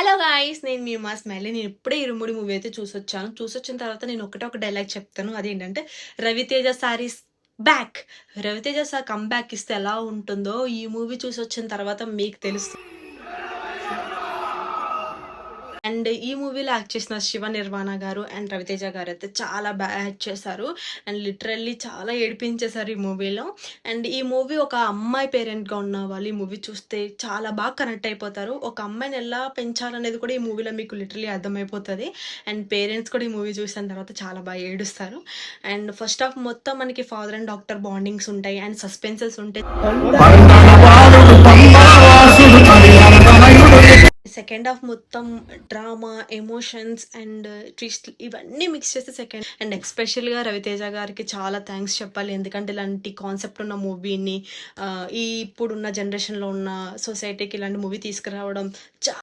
Hello guys, నేను మీ మా smiley. నేను ఇప్పుడే ఇరుముడి మూవీ అయితే చూసొచ్చాను. చూసొచ్చిన తర్వాత నేను ఒకటే ఒక డైలాగ్ చెప్తాను. అదేంటంటే, రవితేజ సారీస్ బ్యాక్. రవితేజ సార్ కమ్‌బ్యాక్ ఇస్తే ఎలా ఉంటుందో ఈ మూవీ చూసొచ్చిన తర్వాత మీకు తెలుస్తుంది. అండ్ ఈ మూవీలో యాక్ట్ చేసిన శివ నిర్వాణ గారు అండ్ రవితేజ గారు అయితే చాలా బాగా యాక్ట్ చేశారు. అండ్ లిటరల్లీ చాలా ఏడిపించేశారు ఈ మూవీలో. అండ్ ఈ మూవీ ఒక అమ్మాయి పేరెంట్గా ఉన్న వాళ్ళు ఈ మూవీ చూస్తే చాలా బాగా కనెక్ట్ అయిపోతారు. ఒక అమ్మాయిని ఎలా పెంచాలనేది కూడా ఈ మూవీలో మీకు లిటరల్లీ అర్థమైపోతుంది. అండ్ పేరెంట్స్ కూడా ఈ మూవీ చూసిన తర్వాత చాలా బాగా ఏడుస్తారు. అండ్ ఫస్ట్ హాఫ్ మొత్తం మనకి ఫాదర్ అండ్ డాక్టర్ బాండింగ్స్ ఉంటాయి అండ్ సస్పెన్సెస్ ఉంటాయి. సెకండ్ హాఫ్ మొత్తం డ్రామా, ఎమోషన్స్ అండ్ ట్విస్ట్ ఇవన్నీ మిక్స్ చేస్తే సెకండ్. అండ్ ఎస్పెషల్గా రవితేజ గారికి చాలా థ్యాంక్స్ చెప్పాలి. ఎందుకంటే ఇలాంటి కాన్సెప్ట్ ఉన్న మూవీని ఈ ఇప్పుడున్న జనరేషన్లో ఉన్న సొసైటీకి ఇలాంటి మూవీ తీసుకురావడం